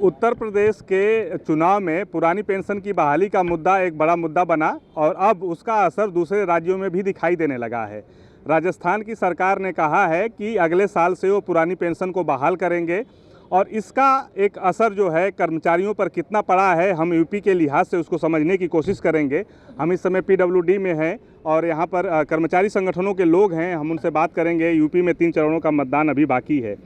उत्तर प्रदेश के चुनाव में पुरानी पेंशन की बहाली का मुद्दा एक बड़ा मुद्दा बना और अब उसका असर दूसरे राज्यों में भी दिखाई देने लगा है। राजस्थान की सरकार ने कहा है कि अगले साल से वो पुरानी पेंशन को बहाल करेंगे और इसका एक असर जो है कर्मचारियों पर कितना पड़ा है, हम यूपी के लिहाज से उसको समझने की कोशिश करेंगे। हम इस समय पीडब्ल्यूडी में हैं और यहाँ पर कर्मचारी संगठनों के लोग हैं, हम उनसे बात करेंगे। यूपी में 3 चरणों का मतदान अभी बाकी है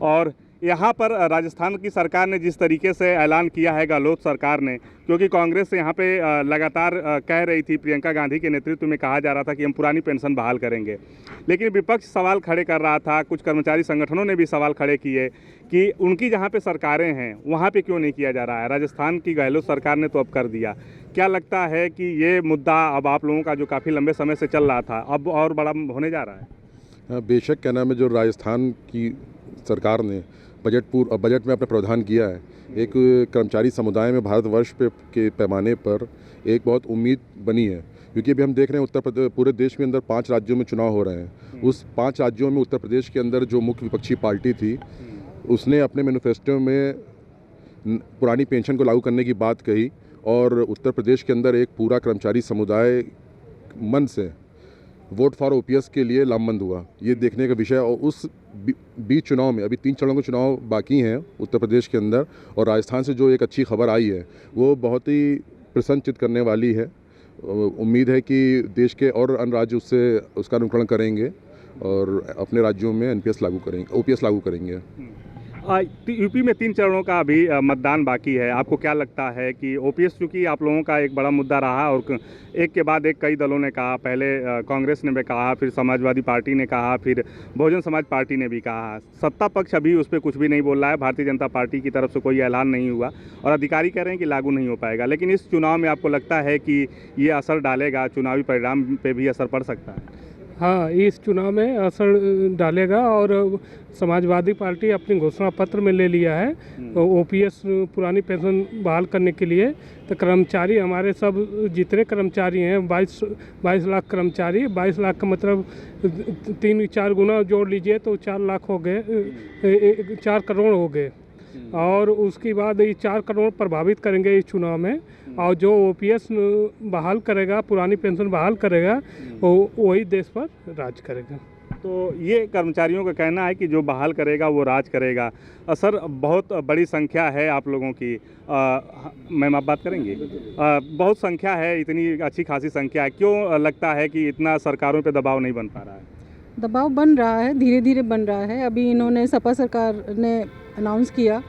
और यहाँ पर राजस्थान की सरकार ने जिस तरीके से ऐलान किया है, गहलोत सरकार ने, क्योंकि कांग्रेस यहाँ पे लगातार कह रही थी, प्रियंका गांधी के नेतृत्व में कहा जा रहा था कि हम पुरानी पेंशन बहाल करेंगे, लेकिन विपक्ष सवाल खड़े कर रहा था। कुछ कर्मचारी संगठनों ने भी सवाल खड़े किए कि उनकी जहाँ पे सरकारें हैं वहाँ पे क्यों नहीं किया जा रहा है। राजस्थान की गहलोत सरकार ने तो अब कर दिया। क्या लगता है कि ये मुद्दा अब आप लोगों का जो काफ़ी लंबे समय से चल रहा था, अब और बड़ा होने जा रहा है? बेशक कहना में जो राजस्थान की सरकार ने बजट में अपना प्रावधान किया है, एक कर्मचारी समुदाय में भारतवर्ष के पैमाने पर एक बहुत उम्मीद बनी है। क्योंकि अभी हम देख रहे हैं उत्तर प्रदेश, पूरे देश में अंदर 5 राज्यों में चुनाव हो रहे हैं। उस 5 राज्यों में उत्तर प्रदेश के अंदर जो मुख्य विपक्षी पार्टी थी, उसने अपने मैनिफेस्टो में पुरानी पेंशन को लागू करने की बात कही और उत्तर प्रदेश के अंदर एक पूरा कर्मचारी समुदाय मन से वोट फॉर ओपीएस के लिए लामबंद हुआ। ये देखने का विषय। और उस बीच चुनाव में अभी 3 चरणों के चुनाव बाकी हैं उत्तर प्रदेश के अंदर, और राजस्थान से जो एक अच्छी खबर आई है वो बहुत ही प्रसन्नचित्त करने वाली है। उम्मीद है कि देश के और अन्य राज्य उसका अनुकरण करेंगे और अपने राज्यों में ओपीएस लागू करेंगे। यूपी में 3 चरणों का अभी मतदान बाकी है। आपको क्या लगता है कि ओपीएस, चूँकि आप लोगों का एक बड़ा मुद्दा रहा और एक के बाद एक कई दलों ने कहा, पहले कांग्रेस ने भी कहा, फिर समाजवादी पार्टी ने कहा, फिर बहुजन समाज पार्टी ने भी कहा, सत्ता पक्ष अभी उस पर कुछ भी नहीं बोल रहा है। भारतीय जनता पार्टी की तरफ से कोई ऐलान नहीं हुआ और अधिकारी कह रहे हैं कि लागू नहीं हो पाएगा। लेकिन इस चुनाव में आपको लगता है कि ये असर डालेगा, चुनावी परिणाम पे भी असर पड़ सकता है? हाँ, इस चुनाव में असर डालेगा और समाजवादी पार्टी अपनी घोषणा पत्र में ले लिया है ओपीएस पुरानी पेंशन बहाल करने के लिए। तो कर्मचारी हमारे सब जितने कर्मचारी हैं 22 लाख कर्मचारी, 22 लाख का मतलब 3-4 गुना जोड़ लीजिए तो 4 लाख हो गए, 4 करोड़ हो गए। और उसके बाद ये 4 करोड़ प्रभावित करेंगे इस चुनाव में। और जो ओपीएस बहाल करेगा, पुरानी पेंशन बहाल करेगा, वही देश पर राज करेगा। तो ये कर्मचारियों का कहना है कि जो बहाल करेगा वो राज करेगा। सर, बहुत बड़ी संख्या है आप लोगों की, मैम आप बात करेंगे? बहुत संख्या है, इतनी अच्छी खासी संख्या है, क्यों लगता है कि इतना सरकारों पे दबाव नहीं बन पा रहा है? दबाव बन रहा है, धीरे धीरे बन रहा है। अभी इन्होंने सपा सरकार ने अनाउंस किया,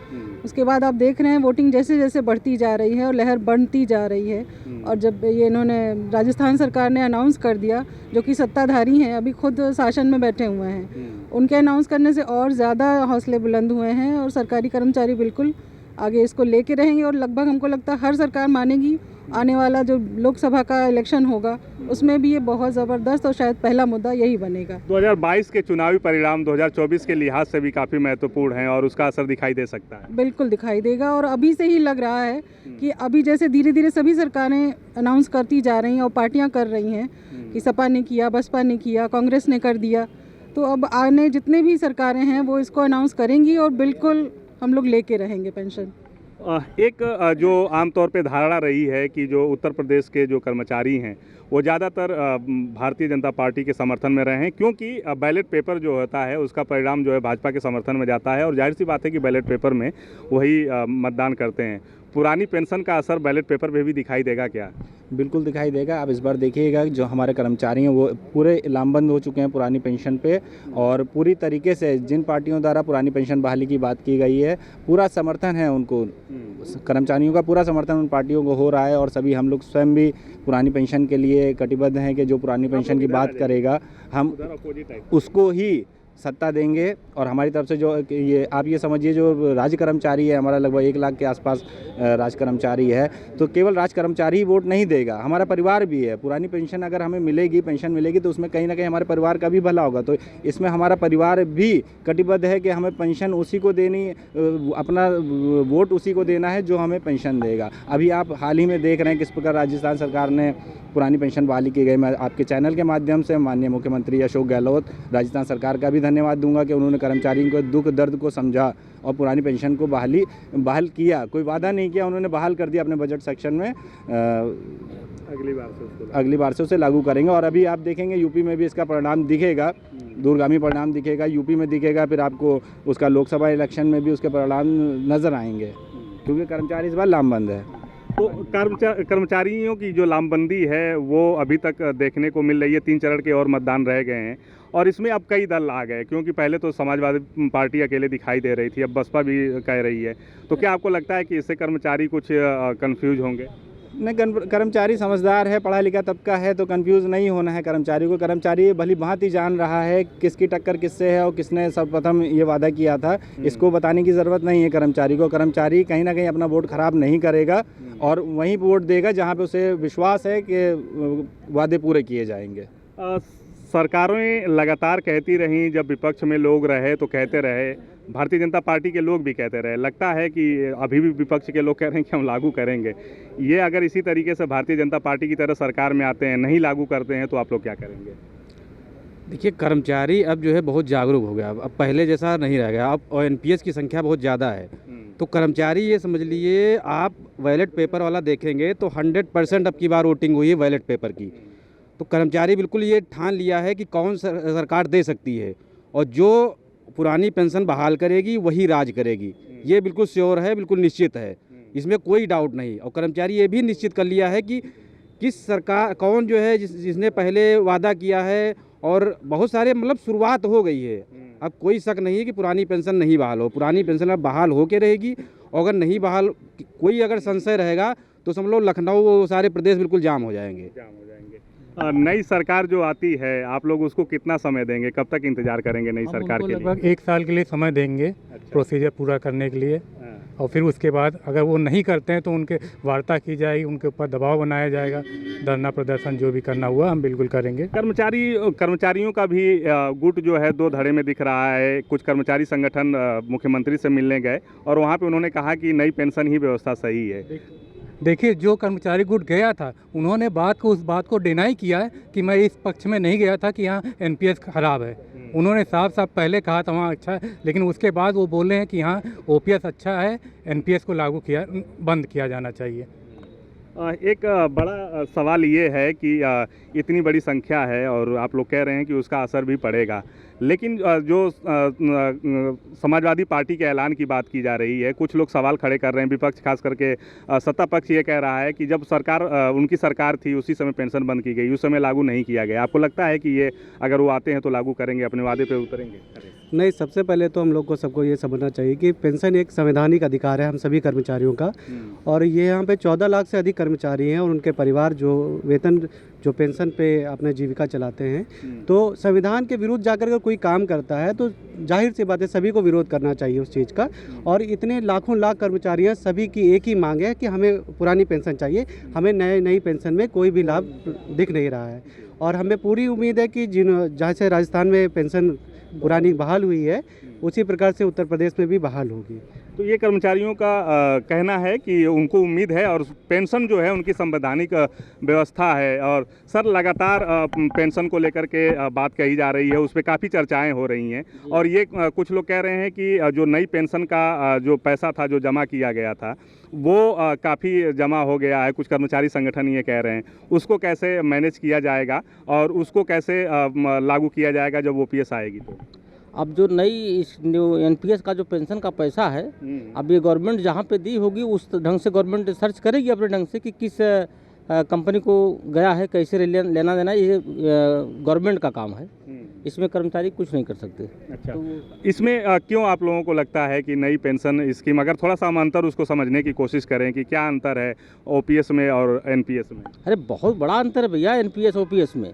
उसके बाद आप देख रहे हैं वोटिंग जैसे जैसे बढ़ती जा रही है और लहर बढ़ती जा रही है। और जब ये इन्होंने राजस्थान सरकार ने अनाउंस कर दिया, जो कि सत्ताधारी हैं, अभी खुद शासन में बैठे हुए हैं, उनके अनाउंस करने से और ज़्यादा हौसले बुलंद हुए हैं और सरकारी कर्मचारी बिल्कुल आगे इसको लेके रहेंगे। और लगभग हमको लगता है हर सरकार मानेगी। आने वाला जो लोकसभा का इलेक्शन होगा उसमें भी ये बहुत ज़बरदस्त और शायद पहला मुद्दा यही बनेगा। 2022 के चुनावी परिणाम 2024 के लिहाज से भी काफ़ी महत्वपूर्ण हैं और उसका असर दिखाई दे सकता है। बिल्कुल दिखाई देगा और अभी से ही लग रहा है कि अभी जैसे धीरे धीरे सभी सरकारें अनाउंस करती जा रही हैं और पार्टियां कर रही हैं कि सपा ने किया, बसपा ने किया, कांग्रेस ने कर दिया, तो अब आने जितने भी सरकारें हैं वो इसको अनाउंस करेंगी और बिल्कुल हम लोग लेके रहेंगे पेंशन। एक जो आमतौर पे धारणा रही है कि जो उत्तर प्रदेश के जो कर्मचारी हैं वो ज़्यादातर भारतीय जनता पार्टी के समर्थन में रहे हैं, क्योंकि बैलेट पेपर जो होता है उसका परिणाम जो है भाजपा के समर्थन में जाता है और जाहिर सी बात है कि बैलेट पेपर में वही मतदान करते हैं। पुरानी पेंशन का असर बैलेट पेपर पे भी दिखाई देगा क्या? बिल्कुल दिखाई देगा। आप इस बार देखिएगा जो हमारे कर्मचारी हैं वो पूरे लामबंद हो चुके हैं पुरानी पेंशन पे, और पूरी तरीके से जिन पार्टियों द्वारा पुरानी पेंशन बहाली की बात की गई है, पूरा समर्थन है उनको, कर्मचारियों का पूरा समर्थन उन पार्टियों को हो रहा है। और सभी हम लोग स्वयं भी पुरानी पेंशन के लिए कटिबद्ध हैं कि जो पुरानी पेंशन की बात करेगा हम उसको ही सत्ता देंगे। और हमारी तरफ से जो ये आप ये समझिए जो राज्य कर्मचारी है, हमारा लगभग 1 लाख के आसपास राज्य कर्मचारी है, तो केवल राज्य कर्मचारी ही वोट नहीं देगा, हमारा परिवार भी है। पुरानी पेंशन अगर हमें मिलेगी, पेंशन मिलेगी, तो उसमें कहीं ना कहीं हमारे परिवार का भी भला होगा। तो इसमें हमारा परिवार भी कटिबद्ध है कि हमें पेंशन उसी को देनी, अपना वोट उसी को देना है जो हमें पेंशन देगा। अभी आप हाल ही में देख रहे हैं किस प्रकार राजस्थान सरकार ने पुरानी पेंशन बहाली की गई। मैं आपके चैनल के माध्यम से माननीय मुख्यमंत्री अशोक गहलोत, राजस्थान सरकार का भी धन्यवाद दूंगा कि उन्होंने कर्मचारियों के दुख दर्द को समझा और पुरानी पेंशन को बहाल किया। कोई वादा नहीं किया, उन्होंने बहाल कर दिया अपने बजट सेक्शन में। अगली बार से उसे लागू करेंगे। और अभी आप देखेंगे यूपी में भी इसका परिणाम दिखेगा, दूरगामी परिणाम दिखेगा, यूपी में दिखेगा, फिर आपको उसका लोकसभा इलेक्शन में भी उसके परिणाम नज़र आएंगे, क्योंकि कर्मचारी इस बार लामबंद है। तो कर्मचारियों की जो लामबंदी है वो अभी तक देखने को मिल रही है। 3 चरण के और मतदान रह गए हैं और इसमें अब कई दल आ गए, क्योंकि पहले तो समाजवादी पार्टी अकेले दिखाई दे रही थी, अब बसपा भी कह रही है। तो क्या आपको लगता है कि इससे कर्मचारी कुछ कंफ्यूज होंगे? नहीं, कर्मचारी समझदार है, पढ़ा लिखा तबका है, तो कंफ्यूज नहीं होना है कर्मचारी को। कर्मचारी भली भांति जान रहा है किसकी टक्कर किससे है और किसने सर्वप्रथम ये वादा किया था। इसको बताने की ज़रूरत नहीं है कर्मचारी को। कर्मचारी कहीं ना कहीं अपना वोट खराब नहीं करेगा और वहीं वोट देगा जहाँ पे उसे विश्वास है कि वादे पूरे किए जाएंगे। सरकारें लगातार कहती रहीं, जब विपक्ष में लोग रहे तो कहते रहे, भारतीय जनता पार्टी के लोग भी कहते रहे। लगता है कि अभी भी विपक्ष के लोग कह रहे हैं कि हम लागू करेंगे। ये अगर इसी तरीके से भारतीय जनता पार्टी की तरह सरकार में आते हैं, नहीं लागू करते हैं, तो आप लोग क्या करेंगे? देखिए, कर्मचारी अब जो है बहुत जागरूक हो गया, अब पहले जैसा नहीं रह गया। अब और एनपीएस की संख्या बहुत ज़्यादा है, तो कर्मचारी ये समझ लीजिए, आप बैलेट पेपर वाला देखेंगे तो 100% अब की बार वोटिंग हुई है बैलेट पेपर की। तो कर्मचारी बिल्कुल ये ठान लिया है कि कौन सरकार दे सकती है और जो पुरानी पेंशन बहाल करेगी वही राज करेगी। ये बिल्कुल श्योर है, बिल्कुल निश्चित है, इसमें कोई डाउट नहीं। और कर्मचारी ये भी निश्चित कर लिया है कि किस सरकार कौन जो है जिसने पहले वादा किया है, और बहुत सारे मतलब शुरुआत हो गई है। अब कोई शक नहीं है कि पुरानी पेंशन नहीं बहाल हो। पुरानी पेंशन अब बहाल हो के रहेगी, और अगर नहीं बहाल, कोई अगर संशय रहेगा तो समझ लो लखनऊ वो सारे प्रदेश बिल्कुल जाम हो जाएंगे। नई सरकार जो आती है, आप लोग उसको कितना समय देंगे? कब तक इंतजार करेंगे नई सरकार के लिए? लगभग 1 साल के लिए समय देंगे प्रोसीजर पूरा करने के लिए, और फिर उसके बाद अगर वो नहीं करते हैं तो उनके वार्ता की जाएगी, उनके ऊपर दबाव बनाया जाएगा, धरना प्रदर्शन जो भी करना हुआ हम बिल्कुल करेंगे। कर्मचारियों का भी गुट जो है 2 धड़े में दिख रहा है। कुछ कर्मचारी संगठन मुख्यमंत्री से मिलने गए और वहाँ पे उन्होंने कहा कि नई पेंशन ही व्यवस्था सही है। देखिए, जो कर्मचारी गुट गया था उन्होंने उस बात को डिनाई किया है कि मैं इस पक्ष में नहीं गया था कि यहाँ एनपीएस खराब है। उन्होंने साफ पहले कहा था वहाँ अच्छा है, लेकिन उसके बाद वो बोले हैं कि यहाँ ओपीएस अच्छा है, एनपीएस को बंद किया जाना चाहिए। एक बड़ा सवाल ये है कि इतनी बड़ी संख्या है और आप लोग कह रहे हैं कि उसका असर भी पड़ेगा, लेकिन जो समाजवादी पार्टी के ऐलान की बात की जा रही है, कुछ लोग सवाल खड़े कर रहे हैं, विपक्ष खास करके सत्ता पक्ष ये कह रहा है कि जब उनकी सरकार थी उसी समय पेंशन बंद की गई, उस समय लागू नहीं किया गया। आपको लगता है कि ये अगर वो आते हैं तो लागू करेंगे, अपने वादे पे उतरेंगे? नहीं, सबसे पहले तो हम लोग को सबको ये समझना चाहिए कि पेंशन एक संवैधानिक अधिकार है हम सभी कर्मचारियों का, और ये यहाँ पे 14 लाख से अधिक कर्मचारी हैं और उनके परिवार जो पेंशन पे अपने जीविका चलाते हैं। तो संविधान के विरुद्ध जाकर के कोई काम करता है तो जाहिर सी बात है सभी को विरोध करना चाहिए उस चीज़ का। और इतने लाखों लाख कर्मचारी हैं, सभी की एक ही मांग है कि हमें पुरानी पेंशन चाहिए, हमें नई पेंशन में कोई भी लाभ दिख नहीं रहा है। और हमें पूरी उम्मीद है कि जहाँ से राजस्थान में पेंशन पुरानी बहाल हुई है उसी प्रकार से उत्तर प्रदेश में भी बहाल होगी। तो ये कर्मचारियों का कहना है कि उनको उम्मीद है और पेंशन जो है उनकी संवैधानिक व्यवस्था है। और सर, लगातार पेंशन को लेकर के बात कही जा रही है, उस पर काफ़ी चर्चाएं हो रही हैं, और ये कुछ लोग कह रहे हैं कि जो नई पेंशन का जो पैसा था जो जमा किया गया था वो काफ़ी जमा हो गया है। कुछ कर्मचारी संगठन ये कह रहे हैं, उसको कैसे मैनेज किया जाएगा और उसको कैसे लागू किया जाएगा जब ओपीएस आएगी? तो अब जो एनपीएस का जो पेंशन का पैसा है, अब ये गवर्नमेंट जहाँ पे दी होगी उस ढंग से गवर्नमेंट सर्च करेगी अपने ढंग से कि किस कंपनी को गया है, कैसे लेना देना, ये गवर्नमेंट का काम है, इसमें कर्मचारी कुछ नहीं कर सकते। अच्छा, तो इसमें क्यों आप लोगों को लगता है कि नई पेंशन स्कीम, अगर थोड़ा सा हम अंतर उसको समझने की कोशिश करें कि क्या अंतर है ओपीएस में और एनपीएस में? अरे बहुत बड़ा अंतर है भैया एनपीएस ओपीएस में।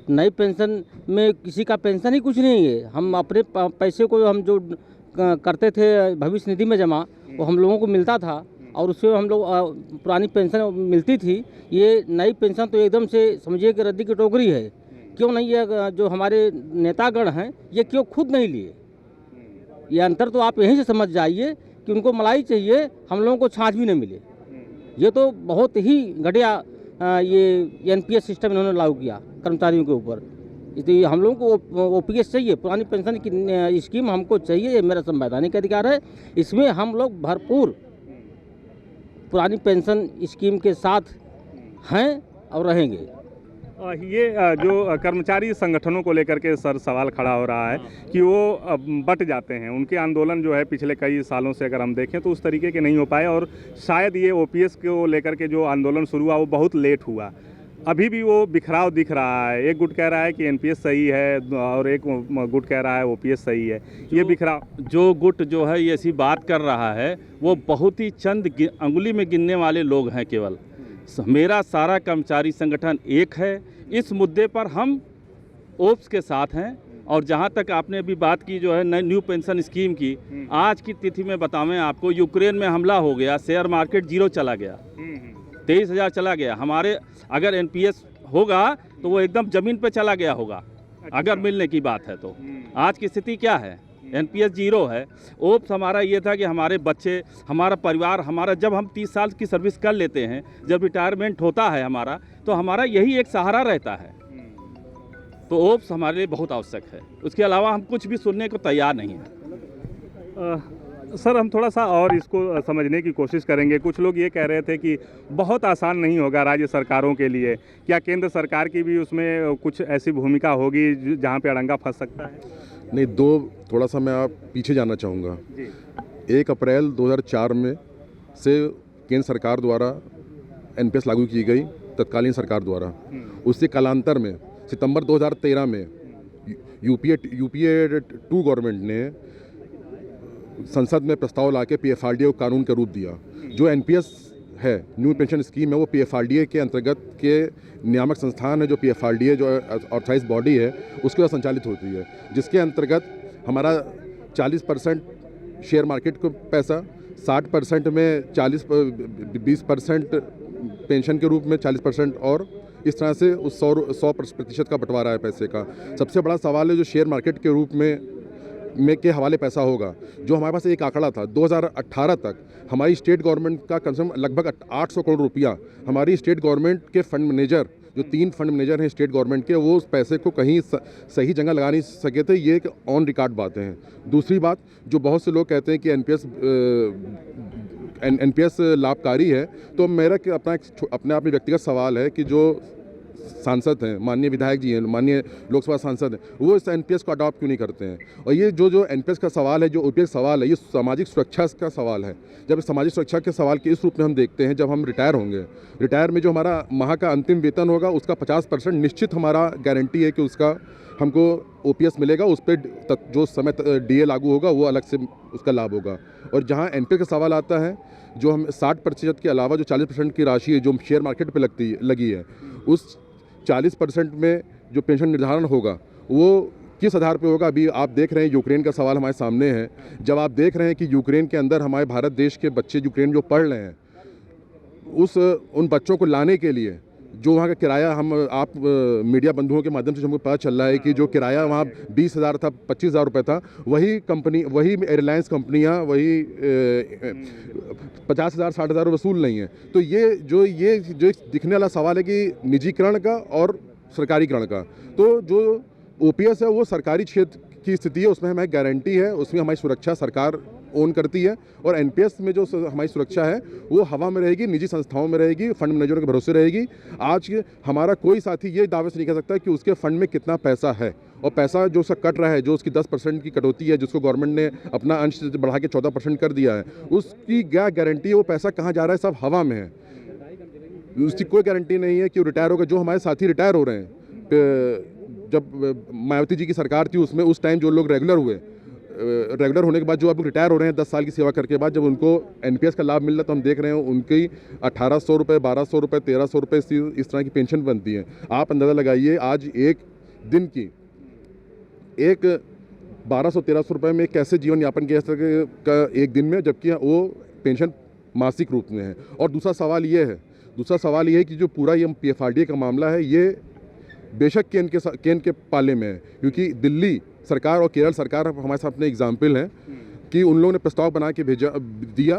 नई पेंशन में किसी का पेंशन ही कुछ नहीं है। हम अपने पैसे को हम जो करते थे भविष्य निधि में जमा, वो हम लोगों को मिलता था और उससे हम लोग पुरानी पेंशन मिलती थी। ये नई पेंशन तो एकदम से समझिए कि रद्दी की टोकरी है। क्यों नहीं, ये जो हमारे नेतागण हैं ये क्यों खुद नहीं लिए? ये अंतर तो आप यहीं से समझ जाइए कि उनको मलाई चाहिए, हम लोगों को छाछ भी नहीं मिले। ये तो बहुत ही घटिया ये एनपीएस सिस्टम इन्होंने लागू किया कर्मचारियों के ऊपर। इसलिए हम लोगों को ओपीएस चाहिए, पुरानी पेंशन की स्कीम हमको चाहिए, ये मेरा संवैधानिक अधिकार है। इसमें हम लोग भरपूर पुरानी पेंशन स्कीम के साथ हैं और रहेंगे। ये जो कर्मचारी संगठनों को लेकर के सर सवाल खड़ा हो रहा है कि वो बट जाते हैं, उनके आंदोलन जो है पिछले कई सालों से अगर हम देखें तो उस तरीके के नहीं हो पाए, और शायद ये ओपीएस को लेकर के जो आंदोलन शुरू हुआ वो बहुत लेट हुआ। अभी भी वो बिखराव दिख रहा है, एक गुट कह रहा है कि एनपीएस सही है और एक गुट कह रहा है ओपीएस सही है। ये बिखराव जो गुट जो है ये ऐसी बात कर रहा है वो बहुत ही चंद अंगुली में गिनने वाले लोग हैं केवल। मेरा सारा कर्मचारी संगठन एक है, इस मुद्दे पर हम ओप्स के साथ हैं। और जहाँ तक आपने अभी बात की जो है न्यू पेंशन स्कीम की, आज की तिथि में बतावें आपको, यूक्रेन में हमला हो गया, शेयर मार्केट जीरो चला गया, 23,000 चला गया। हमारे अगर एनपीएस होगा तो वो एकदम ज़मीन पे चला गया होगा, अगर मिलने की बात है तो। आज की स्थिति क्या है? एनपीएस जीरो है। ओप्स हमारा ये था कि हमारे बच्चे, हमारा परिवार, हमारा जब हम 30 साल की सर्विस कर लेते हैं, जब रिटायरमेंट होता है हमारा, तो हमारा यही एक सहारा रहता है। तो ओप्स हमारे लिए बहुत आवश्यक है, उसके अलावा हम कुछ भी सुनने को तैयार नहीं हैं। सर हम थोड़ा सा और इसको समझने की कोशिश करेंगे। कुछ लोग ये कह रहे थे कि बहुत आसान नहीं होगा राज्य सरकारों के लिए, क्या केंद्र सरकार की भी उसमें कुछ ऐसी भूमिका होगी जहाँ पे अड़ंगा फंस सकता है? नहीं, थोड़ा सा मैं आप पीछे जाना चाहूँगा। 1 अप्रैल 2004 में से केंद्र सरकार द्वारा एनपीएस लागू की गई, तत्कालीन सरकार द्वारा। उससे कालांतर में सितंबर 2013 में यूपीए 2 गवर्नमेंट ने संसद में प्रस्ताव लाके पीएफआरडीए को कानून का रूप दिया। जो एनपीएस है, न्यू पेंशन स्कीम है, वो पीएफआरडीए के अंतर्गत के नियामक संस्थान है, जो पीएफआरडीए जो ऑथराइज बॉडी है उसके द्वारा संचालित होती है, जिसके अंतर्गत हमारा 40% शेयर मार्केट को पैसा, 60% में 20% पेंशन के रूप में 40%, और इस तरह से उस 100% का बंटवारा है पैसे का। सबसे बड़ा सवाल है जो शेयर मार्केट के रूप में के हवाले पैसा होगा। जो हमारे पास एक आंकड़ा था 2018 तक हमारी स्टेट गवर्नमेंट का कम से कम लगभग 800 करोड़ रुपया हमारी स्टेट गवर्नमेंट के फंड मैनेजर, जो 3 फंड मैनेजर हैं स्टेट गवर्नमेंट के, वो उस पैसे को कहीं सही जगह लगा नहीं सके थे। ये एक ऑन रिकॉर्ड बातें हैं। दूसरी बात, जो बहुत से लोग कहते हैं कि एनपीएस लाभकारी है, तो मेरा अपने आप में व्यक्तिगत सवाल है कि जो सांसद हैं, माननीय विधायक जी हैं, माननीय लोकसभा सांसद हैं, वो इस एनपीएस को अडॉप्ट क्यों नहीं करते हैं? और ये जो एनपीएस का सवाल है, जो ओपीएस सवाल है, ये सामाजिक सुरक्षा का सवाल है। जब सामाजिक सुरक्षा के सवाल के इस रूप में हम देखते हैं, जब हम रिटायर होंगे, रिटायर में जो हमारा माह का अंतिम वेतन होगा उसका 50% निश्चित हमारा गारंटी है कि उसका हमको ओपीएस मिलेगा। उस पर जो समय डीए लागू होगा वो अलग से उसका लाभ होगा। और जहाँ एनपीएस का सवाल आता है, जो हम 60% के अलावा जो 40% की राशि है जो शेयर मार्केट पर लगी है, उस 40% में जो पेंशन निर्धारण होगा वो किस आधार पे होगा? अभी आप देख रहे हैं यूक्रेन का सवाल हमारे सामने है। जब आप देख रहे हैं कि यूक्रेन के अंदर हमारे भारत देश के बच्चे यूक्रेन जो पढ़ रहे हैं, उन बच्चों को लाने के लिए जो वहाँ का किराया आप मीडिया बंधुओं के माध्यम से हमको पता चल रहा है कि जो किराया वहाँ 20,000 था, 25,000 रुपये था, वही एयरलाइंस कंपनियाँ वही 50,000 60,000 वसूल नहीं है। तो ये जो दिखने वाला सवाल है कि निजीकरण का और सरकारीकरण का, तो जो ओपीएस है वो सरकारी क्षेत्र की स्थिति है, उसमें हमें गारंटी है, उसमें हमारी सुरक्षा सरकार ओन करती है। और एनपीएस में जो हमारी सुरक्षा है वो हवा में रहेगी, निजी संस्थाओं में रहेगी, फंड मैनेजरों के भरोसे रहेगी। आज हमारा कोई साथी ये दावे से नहीं कह सकता कि उसके फंड में कितना पैसा है, और पैसा जो उसका कट रहा है, जो उसकी 10% की कटौती है, जिसको गवर्नमेंट ने अपना अंश बढ़ा के 14% कर दिया है, उसकी क्या गारंटी है? वो पैसा कहाँ जा रहा है? सब हवा में है, उसकी कोई गारंटी नहीं है कि वो रिटायर होगा। जो हमारे साथी रिटायर हो रहे हैं, जब मायावती जी की सरकार थी उसमें उस टाइम जो लोग रेगुलर होने के बाद जो अब रिटायर हो रहे हैं 10 साल की सेवा करके बाद, जब उनको एनपीएस का लाभ मिल रहा है, तो हम देख रहे हैं उनकी 1,800 रुपये, 1,200 रुपये, 1,300 रुपये इस तरह की पेंशन बनती है। आप अंदाज़ा लगाइए, आज एक दिन की 1,200-1,300 रुपये में कैसे जीवन यापन किया जा सके एक दिन में, जबकि वो पेंशन मासिक रूप में है। और दूसरा सवाल ये है कि जो पूरा ये पीएफआरडीए का मामला है, ये बेशक केंद्र के पाले में है, क्योंकि दिल्ली सरकार और केरल सरकार हमारे सामने एग्जाम्पल है कि उन लोगों ने प्रस्ताव बना के दिया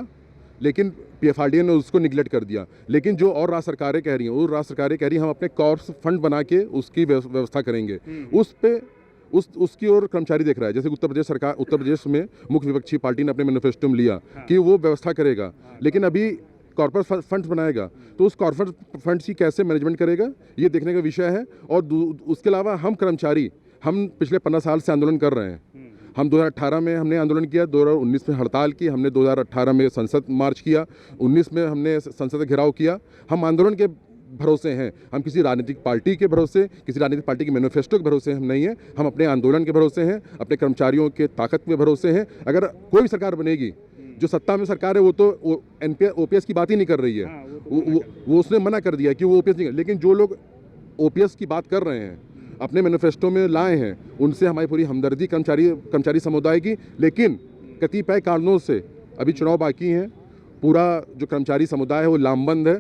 लेकिन PFRDA ने उसको निगलेक्ट कर दिया। लेकिन जो और राज्य सरकारें कह रही हैं, वो राज्य सरकारें कह रही हैं हम अपने कॉर्प्स फंड बना के उसकी व्यवस्था करेंगे। उस पे उसकी ओर कर्मचारी देख रहा है। जैसे उत्तर प्रदेश में मुख्य विपक्षी पार्टी ने अपने मैनिफेस्टो में लिया कि वो व्यवस्था करेगा, लेकिन अभी कॉर्पोरेट फंड्स बनाएगा, तो उस कॉर्पोरेट फंड्स की कैसे मैनेजमेंट करेगा, ये देखने का विषय है। और उसके अलावा हम कर्मचारी, हम पिछले 15 साल से आंदोलन कर रहे हैं। हम 2018 में हमने आंदोलन किया, 2019 में हड़ताल की, हमने 2018 में संसद मार्च किया, 19 में हमने संसद का घेराव किया। हम आंदोलन के भरोसे हैं, हम किसी राजनीतिक पार्टी के भरोसे, किसी राजनीतिक पार्टी के मैनिफेस्टो के भरोसे हम नहीं हैं। हम अपने आंदोलन के भरोसे हैं, अपने कर्मचारियों के ताकत के भरोसे हैं। अगर कोई भी सरकार बनेगी, जो सत्ता में सरकार है वो तो OPS की बात ही नहीं कर रही है। वो उसने मना कर दिया कि वो OPS नहीं। लेकिन जो लोग OPS की बात कर रहे हैं, अपने मैनिफेस्टो में लाए हैं, उनसे हमारी पूरी हमदर्दी कर्मचारी समुदाय की। लेकिन कतिपय कारणों से अभी चुनाव बाकी हैं, पूरा जो कर्मचारी समुदाय है वो लामबंद है।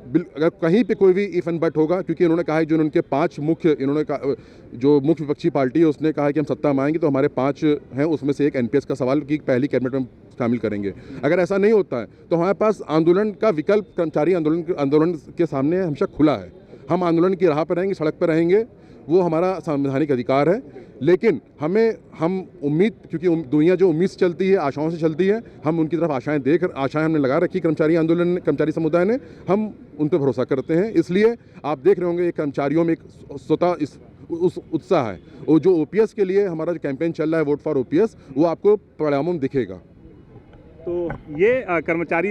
अगर कहीं पे कोई भी इफ एंड बट होगा, क्योंकि इन्होंने कहा है जो उनके 5 मुख्य, इन्होंने कहा जो मुख्य विपक्षी पार्टी है उसने कहा कि हम सत्ता में आएंगे तो हमारे 5 हैं, उसमें से एक NPS का सवाल की पहली कैबिनेट में शामिल करेंगे। अगर ऐसा नहीं होता है तो हमारे पास आंदोलन का विकल्प कर्मचारी आंदोलन के सामने हमेशा खुला है। हम आंदोलन की राह पर रहेंगे, सड़क पर रहेंगे, वो हमारा संवैधानिक अधिकार है। लेकिन हम उम्मीद, क्योंकि दुनिया जो उम्मीद से चलती है, आशाओं से चलती है, हम उनकी तरफ आशाएं हमने लगा रखी कर्मचारी समुदाय ने, हम उन पर भरोसा करते हैं। इसलिए आप देख रहे होंगे कर्मचारियों में एक स्वतः उत्साह है। और जो OPS के लिए हमारा जो कैंपेन चल रहा है, वोट फॉर OPS, वो आपको परिणामों में दिखेगा। तो ये कर्मचारी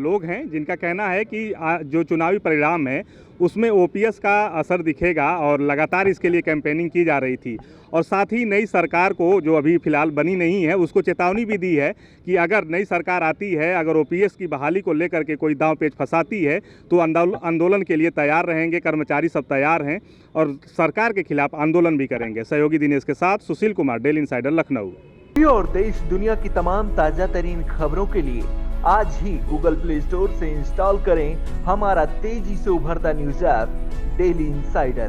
लोग हैं जिनका कहना है कि जो चुनावी परिणाम है उसमें OPS का असर दिखेगा और लगातार इसके लिए कैंपेनिंग की जा रही थी। और साथ ही नई सरकार को, जो अभी फ़िलहाल बनी नहीं है, उसको चेतावनी भी दी है कि अगर नई सरकार आती है, अगर OPS की बहाली को लेकर के कोई दांव पेच फंसाती है तो आंदोलन के लिए तैयार रहेंगे। कर्मचारी सब तैयार हैं और सरकार के खिलाफ आंदोलन भी करेंगे। सहयोगी दिनेश के साथ सुशील कुमार, डेली इंसाइडर, लखनऊ। और देश दुनिया की तमाम ताजा तरीन खबरों के लिए आज ही गूगल प्ले स्टोर से इंस्टॉल करें हमारा तेजी से उभरता न्यूज ऐप डेली इंसाइडर।